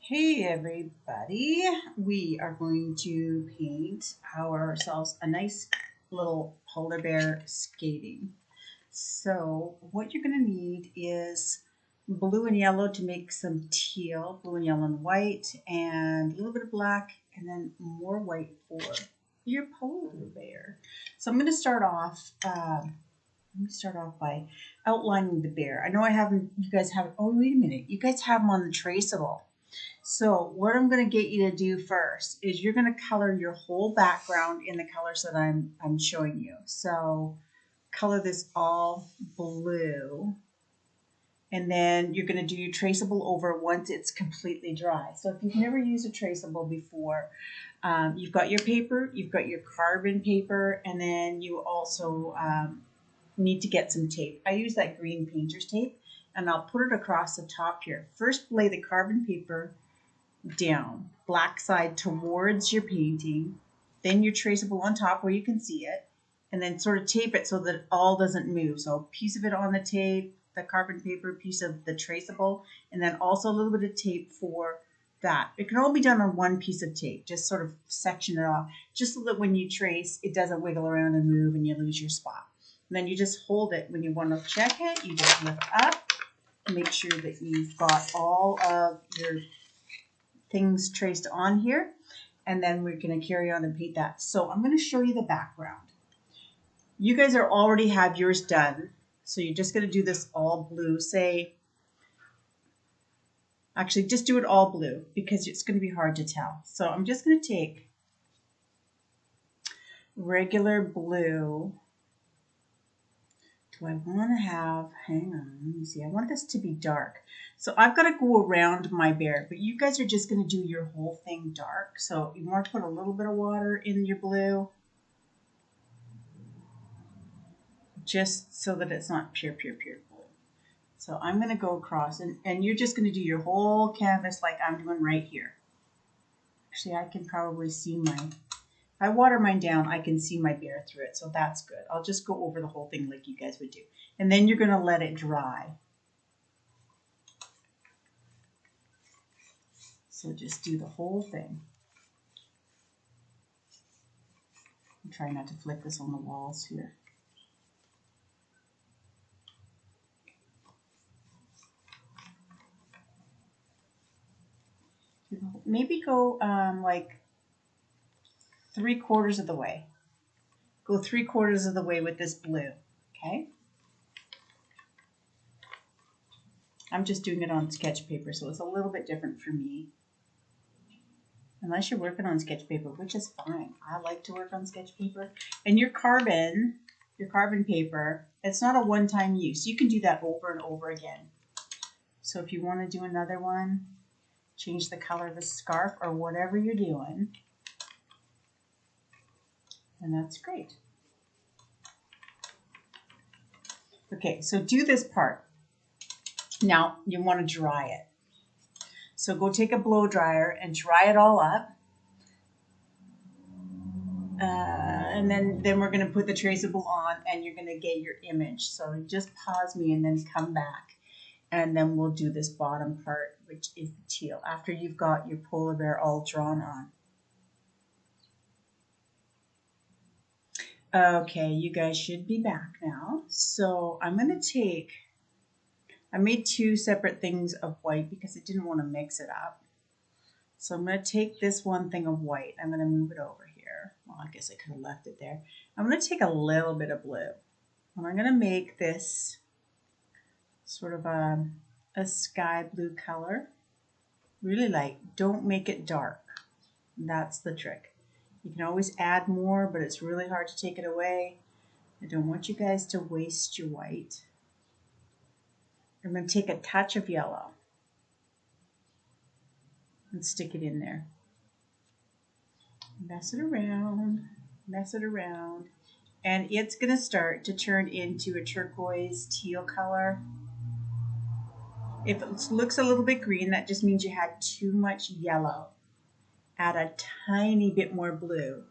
Hey everybody, we are going to paint ourselves a nice little polar bear skating. So what you're going to need is blue and yellow to make some teal, blue and yellow and white, and a little bit of black, and then more white for your polar bear. So I'm going to start off. Let me start off by outlining the bear. I know I haven't. You guys have. Oh, wait a minute. You guys have them on the traceable. So what I'm going to get you to do first is you're going to color your whole background in the colors that I'm showing you. So color this all blue, and then you're going to do your traceable over once it's completely dry. So if you've never used a traceable before, you've got your paper, you've got your carbon paper, and then you also need to get some tape. I use that green painter's tape, and I'll put it across the top here. First lay the carbon paper down, black side towards your painting, then your traceable on top where you can see it, and then sort of tape it so that it all doesn't move. So a piece of it on the tape, the carbon paper, piece of the traceable, and then also a little bit of tape for that. It can all be done on one piece of tape, just sort of section it off, just so that when you trace, it doesn't wiggle around and move and you lose your spot. And then you just hold it. When you want to check it, you just lift up, make sure that you've got all of your things traced on here, and then we're going to carry on and paint that. So I'm going to show you the background. You guys are already have yours done, so you're just going to do this all blue. Actually just do it all blue because it's going to be hard to tell. So I'm just going to take regular blue. Do I want to have, hang on, let me see, I want this to be dark. So I've got to go around my bear, but you guys are just going to do your whole thing dark. So you want to put a little bit of water in your blue, just so that it's not pure blue. So I'm going to go across, and you're just going to do your whole canvas like I'm doing right here. Actually, I can probably see if I water mine down, I can see my bear through it, so that's good. I'll just go over the whole thing like you guys would do. And then you're going to let it dry. So just do the whole thing. I'm trying not to flick this on the walls here. Maybe go like 3/4 of the way. Go 3/4 of the way with this blue, okay? I'm just doing it on sketch paper, so it's a little bit different for me. Unless you're working on sketch paper, which is fine. I like to work on sketch paper. And your carbon paper, it's not a one-time use. You can do that over and over again. So if you want to do another one, change the color of the scarf or whatever you're doing, and that's great. Okay, so do this part. Now you want to dry it. So go take a blow dryer and dry it all up. And then we're going to put the traceable on, and you're going to get your image. So just pause me and then come back, and then we'll do this bottom part, which is the teal, after you've got your polar bear all drawn on. Okay, you guys should be back now. So I'm going to take, I made two separate things of white because I didn't want to mix it up. So I'm going to take this one thing of white. I'm going to move it over here. Well, I guess I could have left it there. I'm going to take a little bit of blue. And I'm going to make this sort of a sky blue color. Really light. Don't make it dark. That's the trick. You can always add more, but it's really hard to take it away. I don't want you guys to waste your white. I'm going to take a touch of yellow and stick it in there. Mess it around, and it's going to start to turn into a turquoise teal color. If it looks a little bit green, that just means you had too much yellow. Add a tiny bit more blue.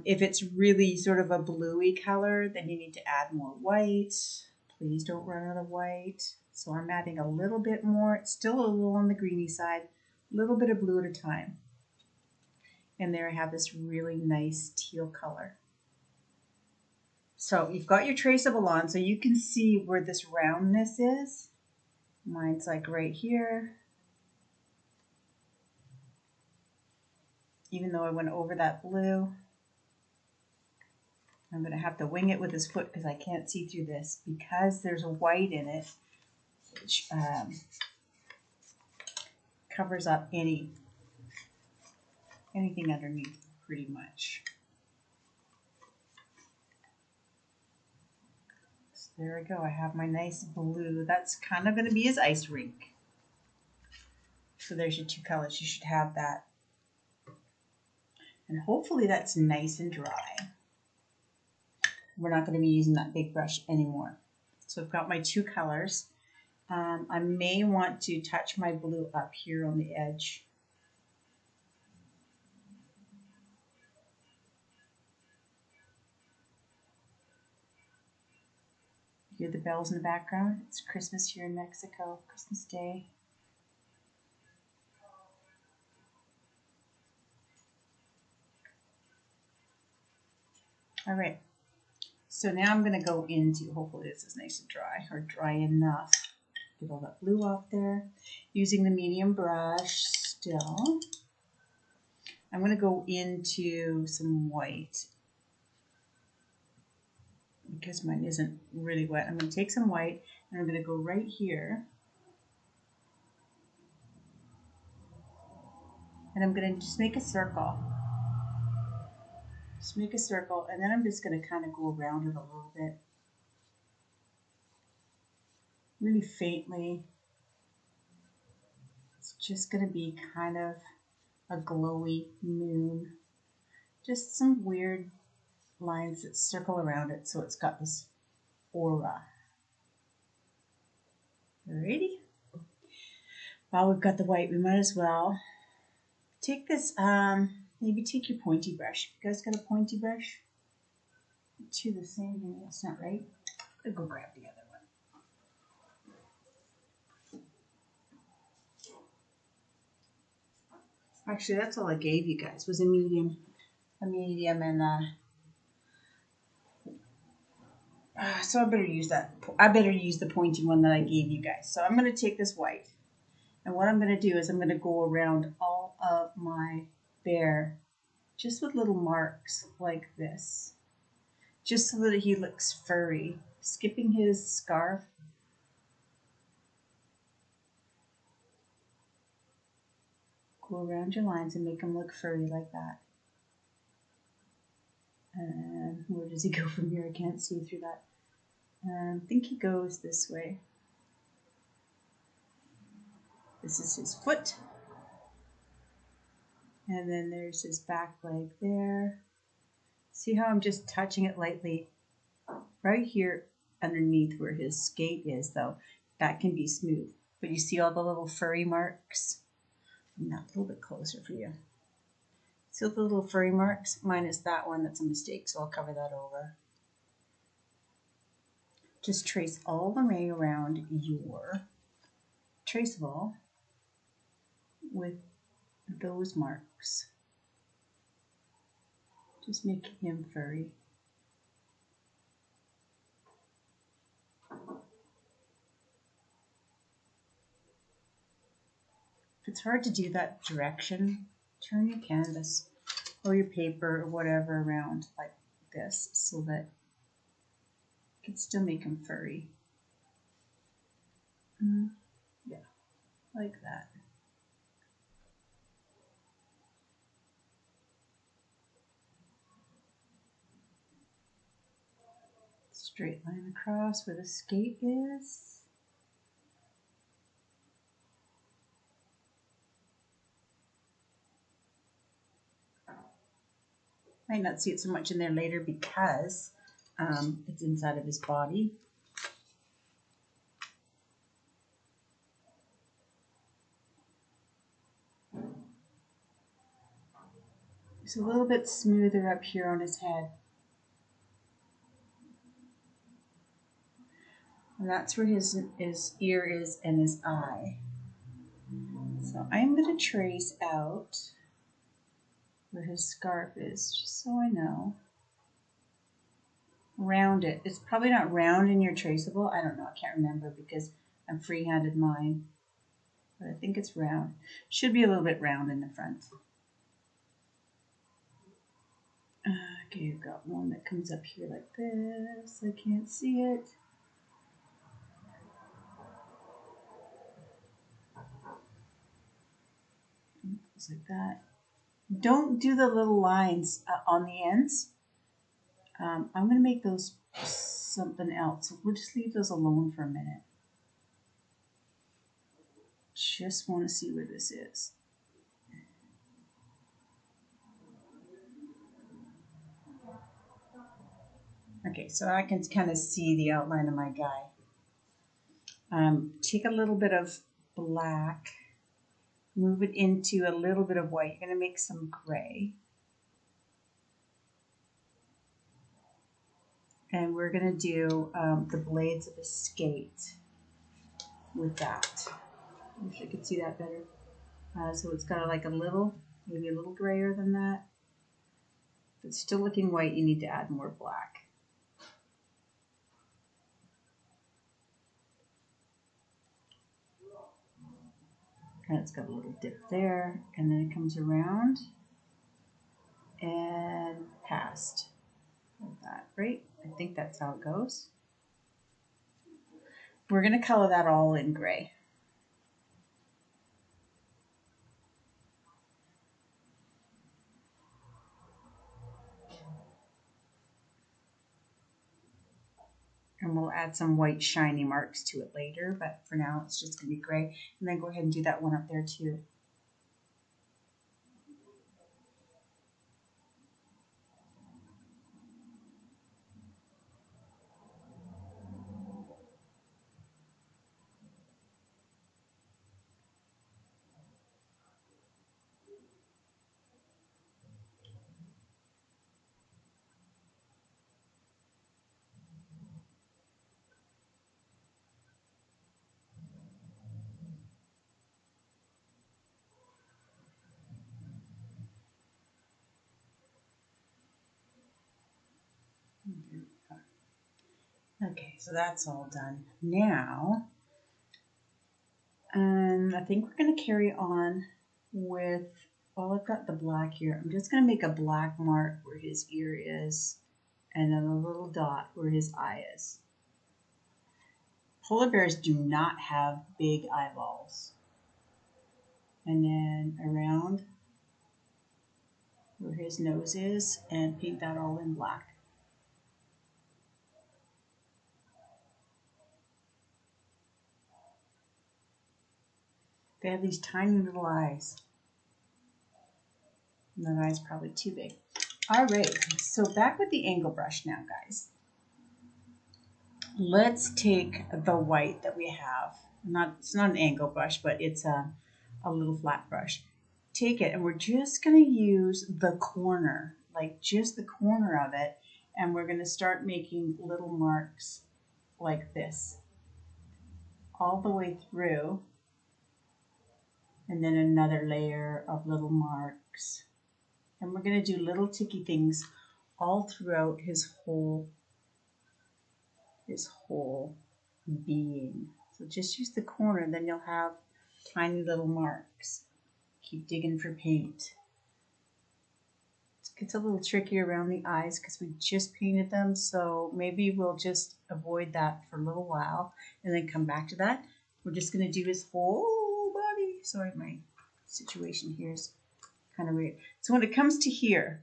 If it's really sort of a bluey color, then you need to add more white, Please don't run out of white. So I'm adding a little bit more. It's still a little on the greeny side. A little bit of blue at a time. And there I have this really nice teal color. So you've got your traceable on, so you can see where this roundness is. Mine's like right here. Even though I went over that blue, I'm going to have to wing it with this foot because I can't see through this because there's a white in it, which covers up anything underneath pretty much. So there we go. I have my nice blue. That's kind of going to be his ice rink. So there's your two colors. You should have that. And hopefully that's nice and dry. We're not going to be using that big brush anymore. So I've got my two colors. I may want to touch my blue up here on the edge. You hear the bells in the background? It's Christmas here in Mexico, Christmas Day. All right. So now I'm going to go into, hopefully this is nice and dry, or dry enough. Get all that blue off there. Using the medium brush still. I'm going to go into some white. Because mine isn't really wet. I'm going to take some white and I'm going to go right here. And I'm going to just make a circle. Just make a circle, and then I'm just going to kind of go around it a little bit. Really faintly. It's just going to be kind of a glowy moon. Just some weird lines that circle around it so it's got this aura. Alrighty. While we've got the white, we might as well take this, maybe take your pointy brush. You guys got a pointy brush? Two the same here. That's not right. I'll go grab the other one. Actually, that's all I gave you guys was a medium. A medium and so I better use that. I better use the pointy one that I gave you guys. So I'm going to take this white. And what I'm going to do is I'm going to go around all of my bear just with little marks like this. Just so that he looks furry. Skipping his scarf. Go around your lines and make him look furry like that. And where does he go from here? I can't see through that. I think he goes this way. This is his foot. And then there's his back leg there. See how I'm just touching it lightly right here underneath where his skate is, though. That can be smooth. But you see all the little furry marks? Bring that a little bit closer for you. See all the little furry marks? Mine is that one that's a mistake, so I'll cover that over. Just trace all the way around your traceable with those marks. Just making him furry. If it's hard to do that direction, turn your canvas or your paper or whatever around like this so that you can still make him furry. Yeah, like that. Straight line across where the skate is. Might not see it so much in there later because it's inside of his body. It's a little bit smoother up here on his head. And that's where his ear is and his eye. So I'm going to trace out where his scarf is, just so I know. Round it. It's probably not round in your traceable. I don't know. I can't remember because I'm free-handed mine. But I think it's round. Should be a little bit round in the front. Okay, you've got one that comes up here like this. I can't see it. Just like that. Don't do the little lines on the ends. I'm going to make those something else. So we'll just leave those alone for a minute. Just want to see where this is. Okay, so I can kind of see the outline of my guy. Take a little bit of black, move it into a little bit of white. You're going to make some gray. And we're going to do the blades of a skate with that. I wish I could see that better. So it's got like a little, maybe a little grayer than that. If it's still looking white, you need to add more black. And it's got a little dip there, and then it comes around and past. Like that, right? I think that's how it goes. We're going to color that all in gray. And we'll add some white shiny marks to it later, but for now it's just going to be gray. And then go ahead and do that one up there too. Okay, so that's all done. Now, I think we're going to carry on with, well, I've got the black here. I'm just going to make a black mark where his ear is, and then a little dot where his eye is. Polar bears do not have big eyeballs. And then around where his nose is, and paint that all in black. They have these tiny little eyes. And that eye's probably too big. All right, so back with the angle brush now, guys. Let's take the white that we have. It's not an angle brush, but it's a little flat brush. Take it, and we're just going to use the corner, like just the corner of it, and we're going to start making little marks like this all the way through, and then another layer of little marks. And we're going to do little ticky things all throughout his whole being. So just use the corner, then you'll have tiny little marks. Keep digging for paint. It gets a little tricky around the eyes because we just painted them, so maybe we'll just avoid that for a little while and then come back to that. We're just going to do his whole body. Sorry, my situation here is kind of weird. So when it comes to here,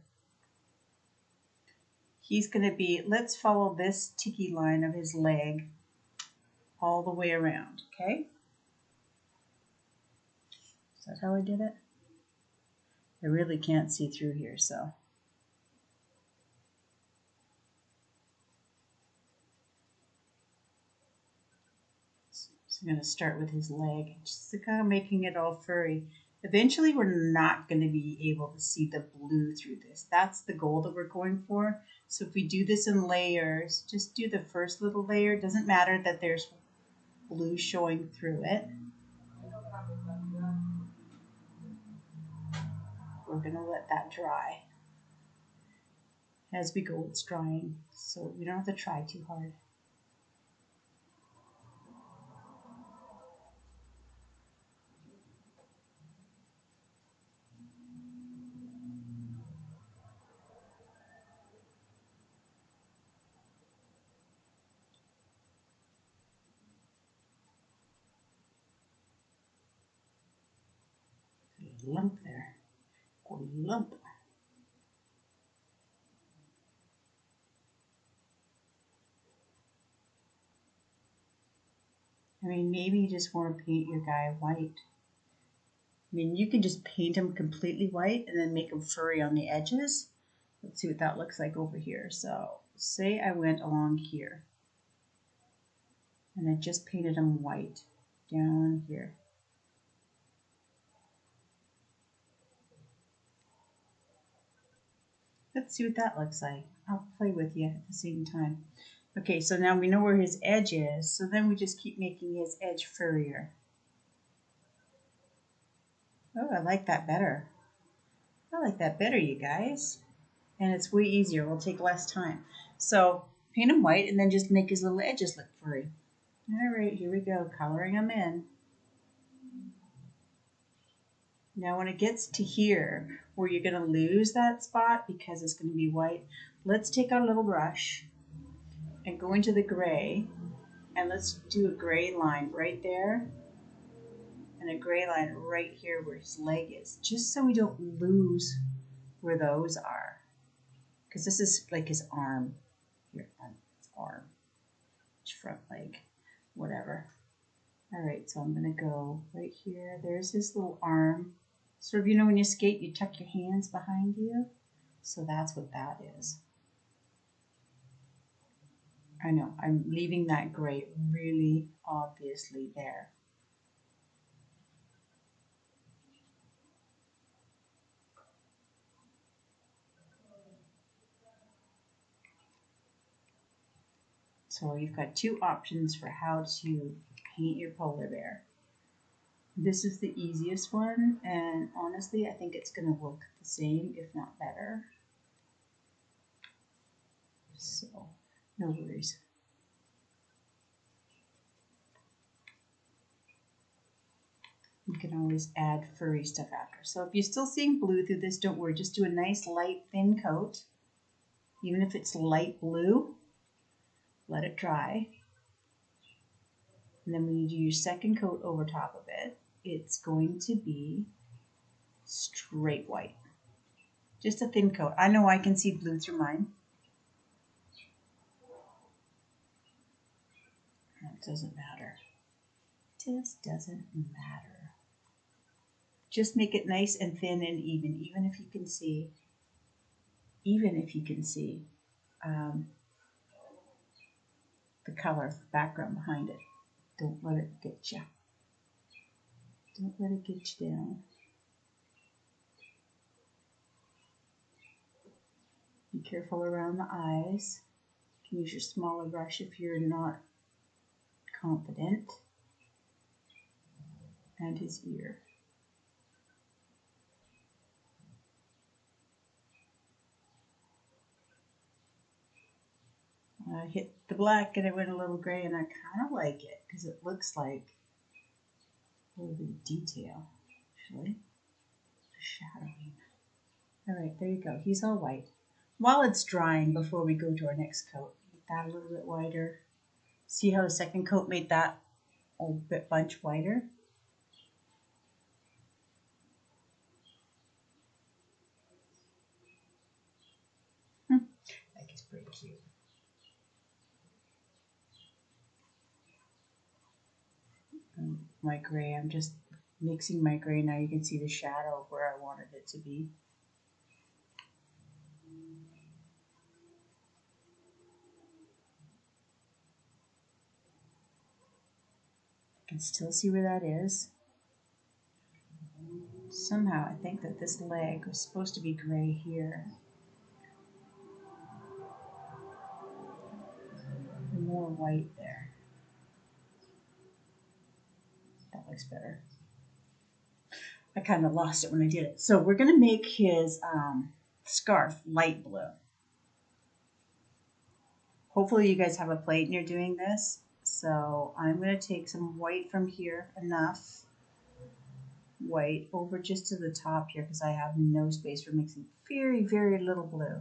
he's going to be, let's follow this ticky line of his leg all the way around, okay? Is that how I did it? I really can't see through here, so. So I'm going to start with his leg, just kind of making it all furry. Eventually, we're not going to be able to see the blue through this. That's the goal that we're going for. So if we do this in layers, just do the first little layer. It doesn't matter that there's blue showing through it. We're going to let that dry. As we go, it's drying, so we don't have to try too hard. Lump there. Lump. I mean, maybe you just want to paint your guy white. I mean, you can just paint him completely white and then make him furry on the edges. Let's see what that looks like over here. So say I went along here and I just painted him white down here. Let's see what that looks like. I'll play with you at the same time. Okay, so now we know where his edge is, so then we just keep making his edge furrier. Oh, I like that better. I like that better, you guys. And it's way easier. It'll take less time. So paint him white and then just make his little edges look furry. All right, here we go, coloring them in. Now when it gets to here, where you're going to lose that spot because it's going to be white, let's take our little brush and go into the gray, and let's do a gray line right there and a gray line right here where his leg is, just so we don't lose where those are. Because this is like his arm. Here, his arm. His front leg. Whatever. Alright, so I'm going to go right here. There's his little arm. Sort of, you know, when you skate, you tuck your hands behind you. So that's what that is. I know, I'm leaving that gray really obviously there. So you've got two options for how to paint your polar bear. This is the easiest one, and honestly, I think it's going to look the same, if not better. So, no worries. You can always add furry stuff after. So if you're still seeing blue through this, don't worry. Just do a nice light thin coat. Even if it's light blue, let it dry. And then when you do your second coat over top of it, it's going to be straight white. Just a thin coat. I know I can see blue through mine. It doesn't matter. It just doesn't matter. Just make it nice and thin and even if you can see, the color background behind it. Don't let it get you. Don't let it get you down. Be careful around the eyes. You can use your smaller brush if you're not confident. And his ear. I hit the black and it went a little gray, and I kind of like it because it looks like a little bit of detail, actually. Shadowing. All right, there you go. He's all white. While it's drying, before we go to our next coat, make that a little bit whiter. See how the second coat made that a bit bunch whiter? I think it's pretty cute. And my gray, I'm just mixing my gray now. You can see the shadow where I wanted it to be. I can still see where that is. Somehow I think that this leg was supposed to be gray here. More white there. That looks better. I kind of lost it when I did it. So we're going to make his scarf light blue. Hopefully you guys have a plate and you're doing this. So I'm going to take some white from here, enough white over just to the top here because I have no space for mixing very, very little blue.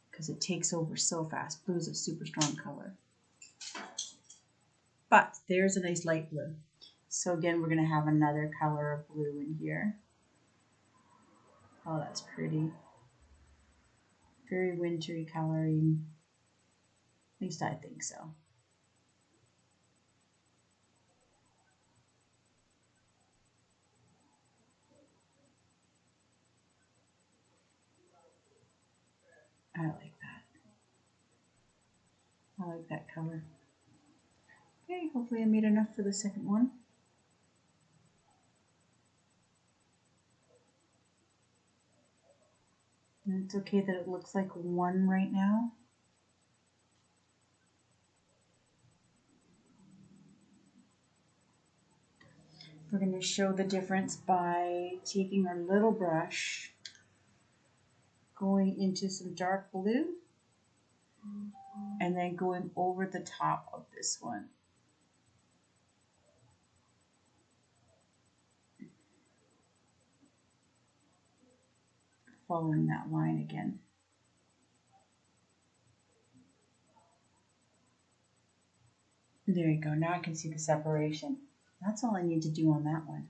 Because it takes over so fast. Blue is a super strong color. But there's a nice light blue. So again, we're going to have another color of blue in here. Oh, that's pretty. Very wintry coloring. At least I think so. I like that. I like that color. Okay, hopefully I made enough for the second one. And it's okay that it looks like one right now. We're going to show the difference by taking our little brush, going into some dark blue, and then going over the top of this one. Following that line again. There you go. Now I can see the separation. That's all I need to do on that one.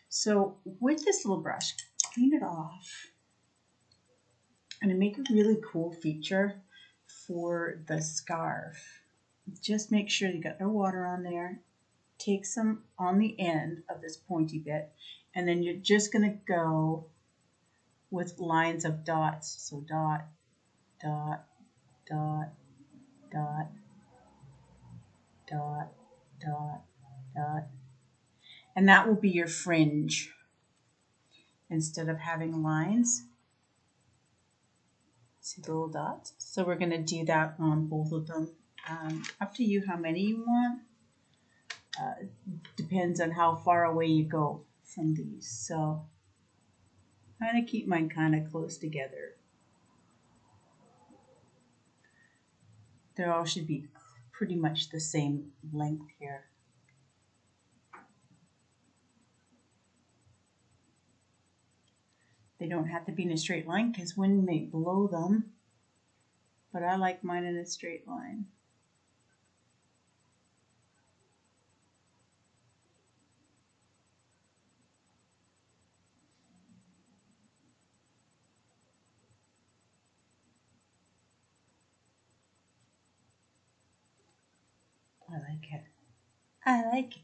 So with this little brush, clean it off. And to make a really cool feature for the scarf, just make sure you got no water on there. Take some on the end of this pointy bit, and then you're just going to go with lines of dots. So dot, dot, dot, dot, dot, dot, dot. And that will be your fringe instead of having lines. See the little dots? So we're going to do that on both of them. Up to you how many you want. Depends on how far away you go from these. So I'm going to keep mine kind of close together. They all should be pretty much the same length here. They don't have to be in a straight line because wind may blow them, but I like mine in a straight line. I like it. I like it.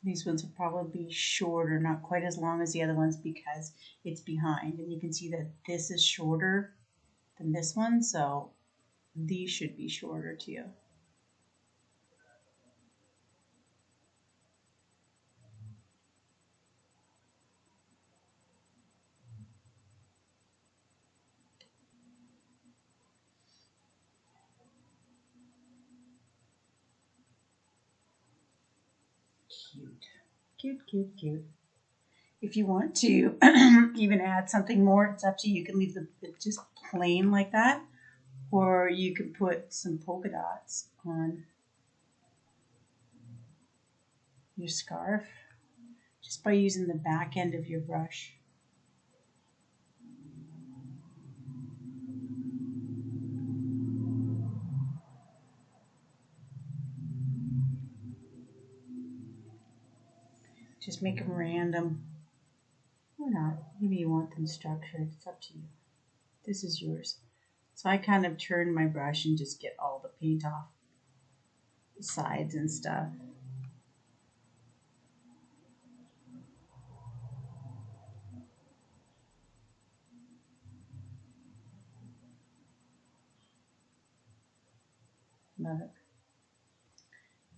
These ones will probably be shorter, not quite as long as the other ones because it's behind. And you can see that this is shorter than this one, so these should be shorter too. Cute. Cute, cute, cute. If you want to even add something more, it's up to you. You can leave it just plain like that, or you can put some polka dots on your scarf just by using the back end of your brush. Just make them random or not. Maybe you want them structured. It's up to you. This is yours. So I kind of turn my brush and just get all the paint off the sides and stuff. Love it.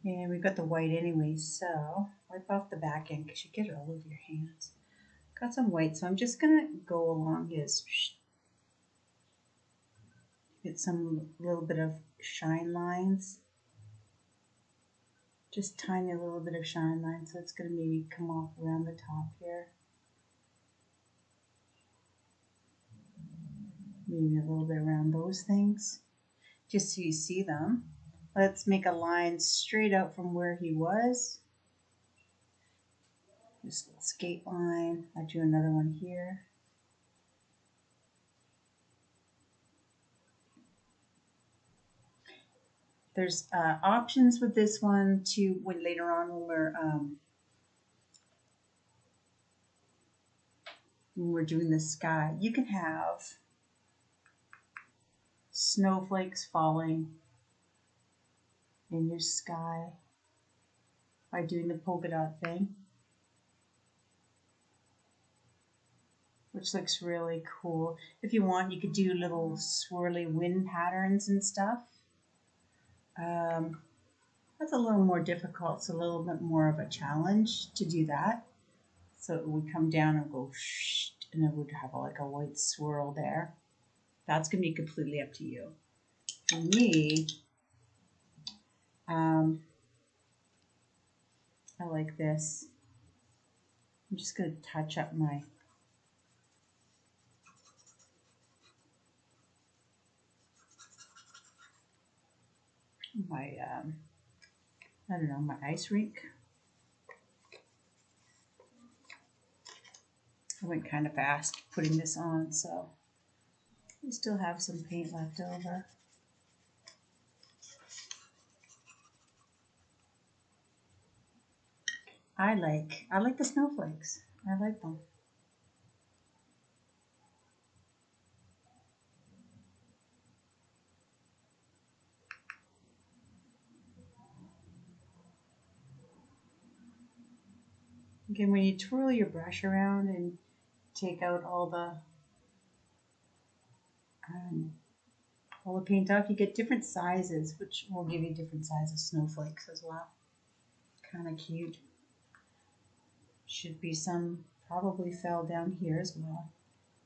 And we've got the white anyway, so wipe off the back end because you get it all over your hands. Got some white, so I'm just gonna go along his, get some little bit of shine lines. Just tiny little bit of shine lines, so it's gonna maybe come off around the top here. Maybe a little bit around those things, just so you see them. Let's make a line straight out from where he was. Just a little skate line. I'll do another one here. There's options with this one too. When later on when we're doing the sky, you can have snowflakes falling in your sky by doing the polka dot thing, which looks really cool. If you want, you could do little swirly wind patterns and stuff. That's a little more difficult. It's a little bit more of a challenge to do that. So it would come down and go shh, and it would have like a white swirl there. That's going to be completely up to you. For me, I like this. I'm just going to touch up my I don't know, my ice rink. I went kind of fast putting this on, so we still have some paint left over. I like the snowflakes. I like them. Again, when you twirl your brush around and take out all the paint off, you get different sizes, which will give you different sizes snowflakes as well. Kind of cute. Should be some probably fell down here as well.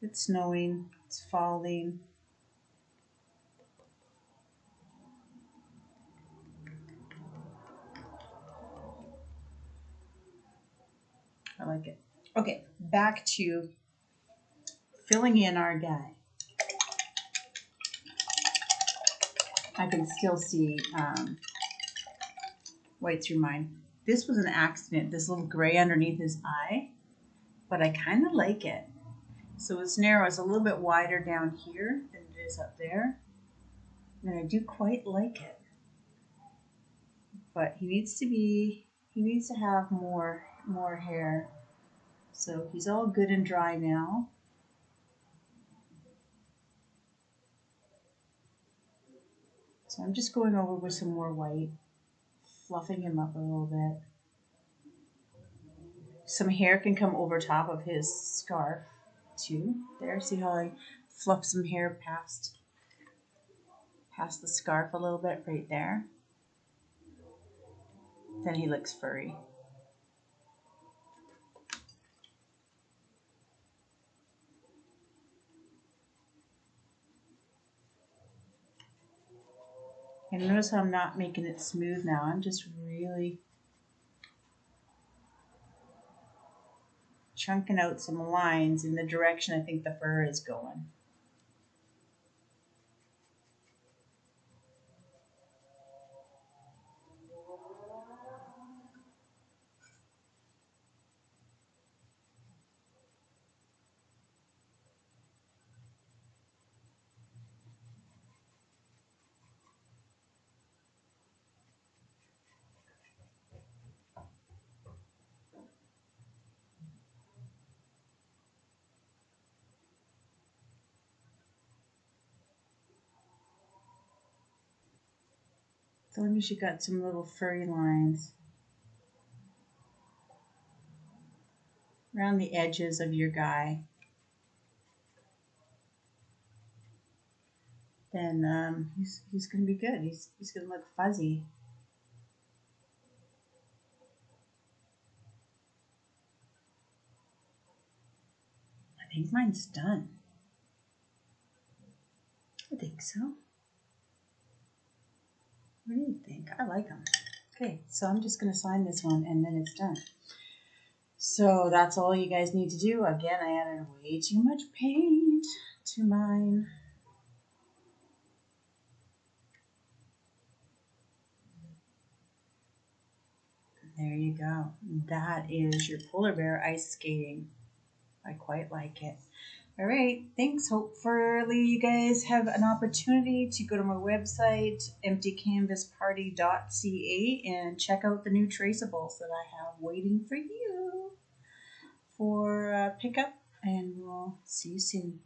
It's snowing, it's falling. I like it. Okay, back to filling in our guy. I can still see white through mine. This was an accident, this little gray underneath his eye, but I kind of like it. So it's narrow, it's a little bit wider down here than it is up there. And I do quite like it. But he needs to have more hair. So he's all good and dry now. So I'm just going over with some more white, fluffing him up a little bit. Some hair can come over top of his scarf too. There, see how I fluff some hair past the scarf a little bit right there. Then he looks furry. And notice how I'm not making it smooth now. I'm just really chunking out some lines in the direction I think the fur is going. So at least you got some little furry lines around the edges of your guy. then he's going to be good. He's going to look fuzzy. I think mine's done. I think so. What do you think? I like them. Okay, so I'm just going to sign this one and then it's done. So that's all you guys need to do. Again, I added way too much paint to mine. There you go. That is your polar bear ice skating. I quite like it. All right, thanks. Hopefully you guys have an opportunity to go to my website, emptycanvasparty.ca, and check out the new traceables that I have waiting for you for pickup, and we'll see you soon.